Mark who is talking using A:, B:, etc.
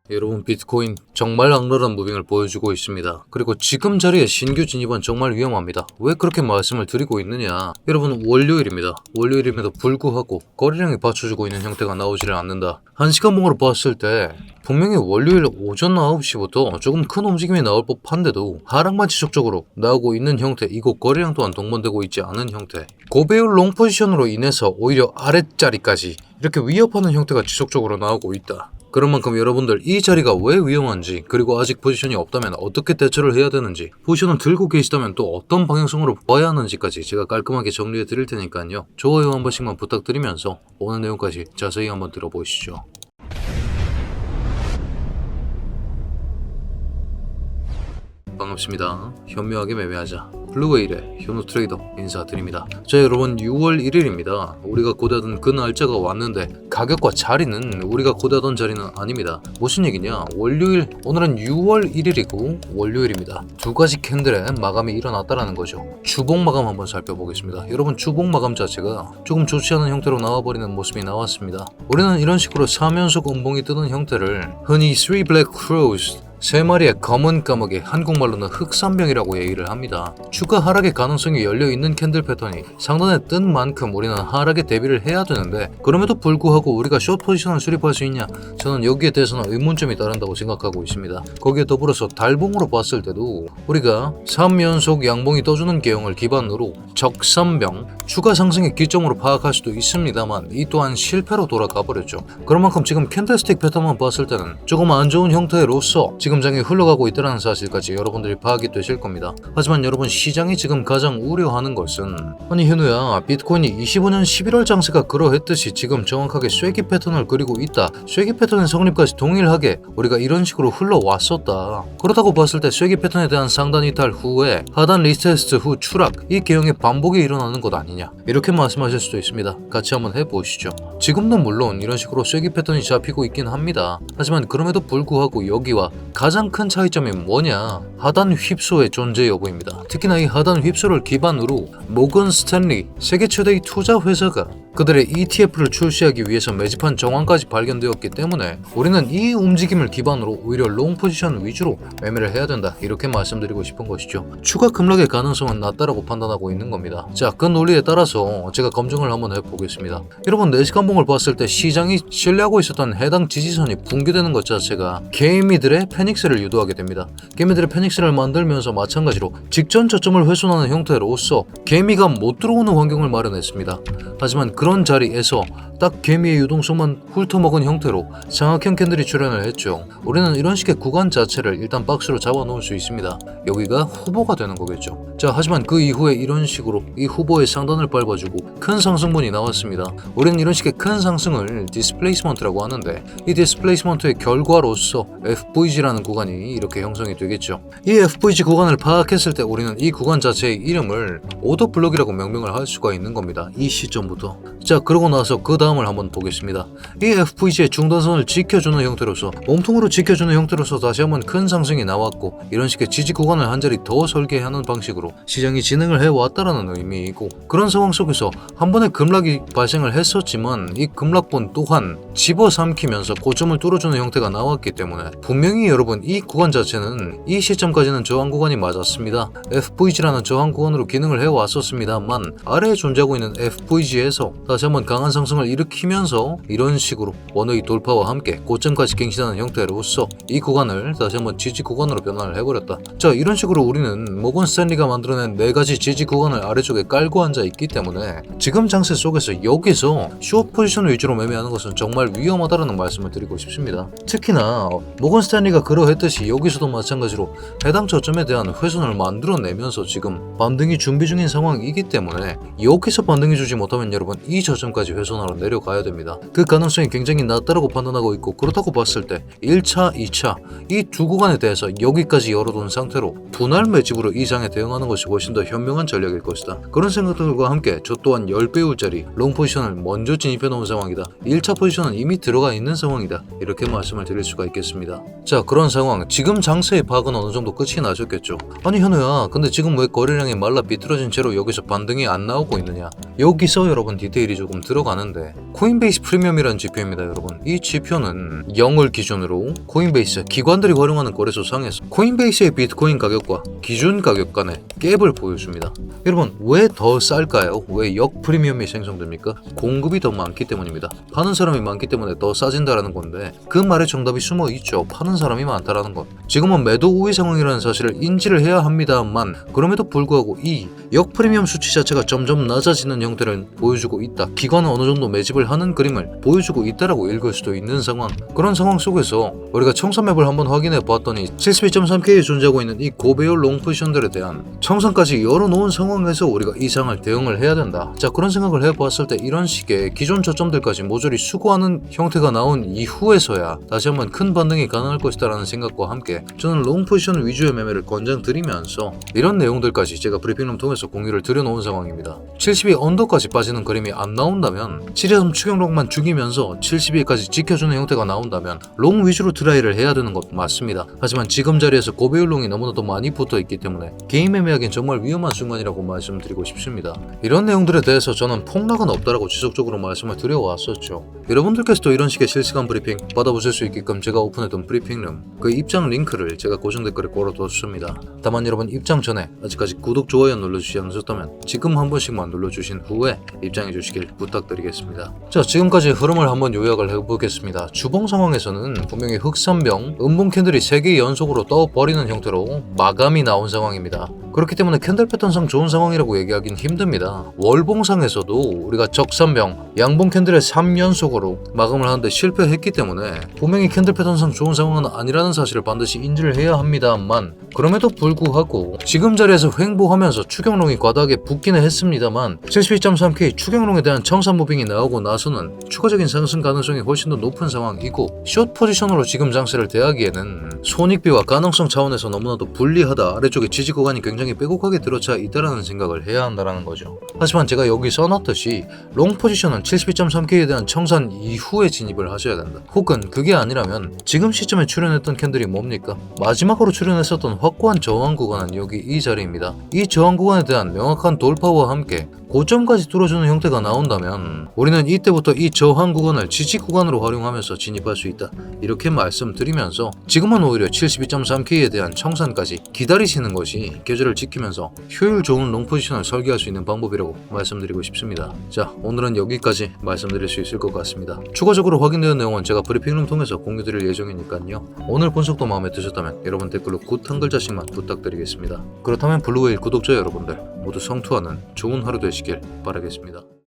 A: 여러분, 비트코인 정말 악랄한 무빙을 보여주고 있습니다. 그리고 지금 자리에 신규 진입은 정말 위험합니다. 왜 그렇게 말씀을 드리고 있느냐? 여러분, 월요일입니다. 월요일임에도 불구하고 거래량이 받쳐주고 있는 형태가 나오지를 않는다. 1시간봉으로 봤을 때 분명히 월요일 오전 9시부터 조금 큰 움직임이 나올 법한데도 하락만 지속적으로 나오고 있는 형태, 이곳 거래량 또한 동반되고 있지 않은 형태, 고배율 롱 포지션으로 인해서 오히려 아랫자리까지 이렇게 위협하는 형태가 지속적으로 나오고 있다. 그런 만큼 여러분들, 이 자리가 왜 위험한지, 그리고 아직 포지션이 없다면 어떻게 대처를 해야 되는지, 포지션을 들고 계시다면 또 어떤 방향성으로 봐야 하는지까지 제가 깔끔하게 정리해 드릴 테니까요. 좋아요 한 번씩만 부탁드리면서 오늘 내용까지 자세히 한번 들어보시죠. 반갑습니다. 현명하게 매매하자 블루웨일의 현우 트레이더 인사드립니다. 자, 여러분, 6월 1일입니다. 우리가 고대하던 그 날짜가 왔는데 가격과 자리는 우리가 고대하던 자리는 아닙니다. 무슨 얘기냐? 월요일, 오늘은 6월 1일이고 월요일입니다. 두 가지 캔들의 마감이 일어났다라는 거죠. 주봉 마감 한번 살펴보겠습니다. 여러분, 주봉 마감 자체가 조금 좋지 않은 형태로 나와버리는 모습이 나왔습니다. 우리는 이런 식으로 3연속 음봉이 뜨는 형태를 흔히 3 Black Crows, 세 마리의 검은 까마귀, 한국말로는 흑산병이라고 얘기를 합니다. 주가 하락의 가능성이 열려있는 캔들 패턴이 상단에 뜬 만큼 우리는 하락에 대비를 해야 되는데, 그럼에도 불구하고 우리가 숏 포지션을 수립할 수 있냐? 저는 여기에 대해서는 의문점이 따른다고 생각하고 있습니다. 거기에 더불어서 달봉으로 봤을 때도 우리가 3연속 양봉이 떠주는 개형을 기반으로 적산병, 주가 상승의 기점으로 파악할 수도 있습니다만 이 또한 실패로 돌아가 버렸죠. 그런 만큼 지금 캔들스틱 패턴만 봤을 때는 조금 안 좋은 형태로서 지금 장이 흘러가고 있다는 사실까지 여러분들이 파악이 되실 겁니다. 하지만 여러분, 시장이 지금 가장 우려하는 것은, 아니 현우야, 비트코인이 25년 11월 장세가 그러했듯이 지금 정확하게 쐐기 패턴을 그리고 있다. 쐐기 패턴의 성립까지 동일하게 우리가 이런 식으로 흘러왔었다. 그렇다고 봤을 때 쐐기 패턴에 대한 상단 이탈 후에 하단 리테스트 후 추락, 이 개형의 반복이 일어나는 것 아니냐, 이렇게 말씀하실 수도 있습니다. 같이 한번 해보시죠. 지금도 물론 이런 식으로 쐐기 패턴이 잡히고 있긴 합니다. 하지만 그럼에도 불구하고 여기와 가장 큰 차이점이 뭐냐? 하단 휩소의 존재 여부입니다. 특히나 이 하단 휩소를 기반으로 모건 스탠리, 세계 최대의 투자 회사가 그들의 ETF를 출시하기 위해서 매집한 정황까지 발견되었기 때문에 우리는 이 움직임을 기반으로 오히려 롱 포지션 위주로 매매를 해야 된다, 이렇게 말씀드리고 싶은 것이죠. 추가 급락의 가능성은 낮다라고 판단하고 있는 겁니다. 자, 그 논리에 따라서 제가 검증을 한번 해보겠습니다. 여러분, 4시간봉을 봤을 때 시장이 신뢰하고 있었던 해당 지지선이 붕괴되는 것 자체가 개미들의 페닉스를 유도하게 됩니다. 개미들의 페닉스를 만들면서 마찬가지로 직전 저점을 훼손하는 형태로서 개미가 못 들어오는 환경을 마련했습니다. 하지만 그런 자리에서 딱 개미의 유동성만 훑어먹은 형태로 장악형 캔들이 출현을 했죠. 우리는 이런 식의 구간 자체를 일단 박스로 잡아놓을 수 있습니다. 여기가 후보가 되는 거겠죠. 자, 하지만 그 이후에 이런 식으로 이 후보의 상단을 밟아주고 큰 상승분이 나왔습니다. 우리는 이런 식의 큰 상승을 디스플레이스먼트라고 하는데, 이 디스플레이스먼트의 결과로서 FVG라는 구간이 이렇게 형성이 되겠죠. 이 FVG 구간을 파악했을 때 우리는 이 구간 자체의 이름을 오더 블록이라고 명명을 할 수가 있는 겁니다. 이 시점부터. 자, 그러고 나서 그 다음을 한번 보겠습니다. 이 FVG의 중단선을 지켜주는 형태로서, 몸통으로 지켜주는 형태로서 다시 한번 큰 상승이 나왔고, 이런 식의 지지 구간을 한 자리 더 설계하는 방식으로 시장이 진행을 해왔다라는 의미이고, 그런 상황 속에서 한 번의 급락이 발생을 했었지만 이 급락분 또한 집어삼키면서 고점을 뚫어주는 형태가 나왔기 때문에 분명히 여러분, 이 구간 자체는 이 시점까지는 저항 구간이 맞았습니다. FVG라는 저항 구간으로 기능을 해왔었습니다만 아래에 존재하고 있는 FVG에서 다시 한번 강한 상승을 일으키면서 이런 식으로 원의 돌파와 함께 고점까지 갱신하는 형태로서 이 구간을 다시 한번 지지 구간으로 변환을 해버렸다. 자, 이런 식으로 우리는 모건 스탠리가 만들어낸 4가지 지지 구간을 아래쪽에 깔고 앉아 있기 때문에 지금 장세 속에서 여기서 숏 포지션 위주로 매매하는 것은 정말 위험하다는 말씀을 드리고 싶습니다. 특히나 모건 스탠리가 그러했듯이 여기서도 마찬가지로 해당 저점에 대한 훼손을 만들어내면서 지금 반등이 준비 중인 상황이기 때문에 여기서 반등해 주지 못하면 여러분, 이 저점까지 훼손하러 내려가야 됩니다. 그 가능성이 굉장히 낮다고 판단하고 있고, 그렇다고 봤을 때 1차, 2차 이 두 구간에 대해서 여기까지 열어둔 상태로 분할 매집으로 이 장에 대응하는 것이 훨씬 더 현명한 전략일 것이다. 그런 생각들과 함께 저 또한 10배율짜리 롱 포지션을 먼저 진입해 놓은 상황이다. 1차 포지션은 이미 들어가 있는 상황이다, 이렇게 말씀을 드릴 수가 있겠습니다. 자, 그런 상황, 지금 장세의 파악은 어느 정도 끝이 나셨겠죠. 아니 현우야, 근데 지금 왜 거래량이 말라 비틀어진 채로 여기서 반등이 안 나오고 있느냐? 여기서 여러분 디테일이 일이 조금 들어가는데 코인베이스 프리미엄이라는 지표입니다. 여러분, 이 지표는 0을 기준으로 코인베이스 기관들이 활용하는 거래소상에서 코인베이스의 비트코인 가격과 기준 가격 간의 갭을 보여줍니다. 여러분, 왜 더 쌀까요? 왜 역프리미엄이 생성됩니까? 공급이 더 많기 때문입니다. 파는 사람이 많기 때문에 더 싸진다라는 건데 그 말에 정답이 숨어 있죠. 파는 사람이 많다라는 것. 지금은 매도 우위 상황이라는 사실을 인지를 해야 합니다만, 그럼에도 불구하고 이 역프리미엄 수치 자체가 점점 낮아지는 형태를 보여주고 있다. 기관은 어느 정도 매집을 하는 그림을 보여주고 있다라고 읽을 수도 있는 상황. 그런 상황 속에서 우리가 청산맵을 한번 확인해 보았더니 72.3K에 존재하고 있는 이 고배율 롱 포지션들에 대한 청산까지 열어놓은 상황에서 우리가 이상을 대응을 해야 된다. 자, 그런 생각을 해보았을 때 이런 식의 기존 저점들까지 모조리 수거하는 형태가 나온 이후에서야 다시 한번 큰 반등이 가능할 것이다 라는 생각과 함께 저는 롱 포지션 위주의 매매를 권장드리면서 이런 내용들까지 제가 브리핑룸 통해서 공유를 드려놓은 상황입니다. 72 언더까지 빠지는 그림이 안 나온다면 7.3 추경록만 죽이면서 72까지 지켜주는 형태가 나온다면 롱 위주로 트라이를 해야 되는 것 맞습니다. 하지만 지금 자리에서 고배율 롱이 너무나도 많이 붙어있기 때문에 개인 매매하기엔 정말 위험한 순간이라고 말씀드리고 싶습니다. 이런 내용들에 대해서 저는 폭락은 없다라고 지속적으로 말씀을 드려왔었죠. 여러분들께서도 이런 식의 실시간 브리핑 받아보실 수 있게끔 제가 오픈했던 브리핑룸 그 입장 링크를 제가 고정 댓글에 걸어뒀습니다. 다만 여러분, 입장 전에 아직까지 구독, 좋아요 눌러주시지 않으셨다면 지금 한 번씩만 눌러주신 후에 입장해 주시길 부탁드리겠습니다. 자, 지금까지 흐름을 한번 요약을 해보겠습니다. 주봉 상황에서는 분명히 흑산병, 음봉 캔들이 3개 연속으로 떠버리는 형태로 마감이 나온 상황입니다. 그렇기 때문에 캔들 패턴상 좋은 상황이라고 얘기하긴 힘듭니다. 월봉상에서도 우리가 적산병, 양봉 캔들의 3연속으로 마감을 하는데 실패했기 때문에 분명히 캔들 패턴상 좋은 상황은 아니라는 사실을 반드시 인지를 해야 합니다만, 그럼에도 불구하고 지금 자리에서 횡보하면서 추경롱이 과다하게 붙기는 했습니다만 72.3K 추경롱에 대한 청산 무빙이 나오고 나서는 추가적인 상승 가능성이 훨씬 더 높은 상황이고, 숏 포지션으로 지금 장세를 대하기에는 손익비와 가능성 차원에서 너무나도 불리하다. 아래쪽에 지지 구간이 굉장히 빼곡하게 들어차 있다라는 생각을 해야 한다는 거죠. 하지만 제가 여기 써놨듯이 롱 포지션은 72.3K에 대한 청산 이후에 진입을 하셔야 된다. 혹은 그게 아니라면 지금 시점에 출현했던 캔들이 뭡니까? 마지막으로 출현했었던 확고한 저항 구간은 여기 이 자리입니다. 이 저항 구간에 대한 명확한 돌파와 함께 고점까지 뚫어주는 형태가 나온다면 우리는 이때부터 이 저항 구간을 지지 구간으로 활용하면서 진입할 수 있다. 이렇게 말씀드리면서 지금은 오히려 72.3K에 대한 청산까지 기다리시는 것이 계절을 지키면서 효율 좋은 롱 포지션을 설계할 수 있는 방법이라고 말씀드리고 싶습니다. 자, 오늘은 여기까지 말씀드릴 수 있을 것 같습니다. 추가적으로 확인되는 내용은 제가 브리핑룸 통해서 공유드릴 예정이니까요. 오늘 분석도 마음에 드셨다면 여러분 댓글로 굿 한 글자씩만 부탁드리겠습니다. 그렇다면 블루웨일 구독자 여러분들 모두 성투하는 좋은 하루 되시길 바라겠습니다.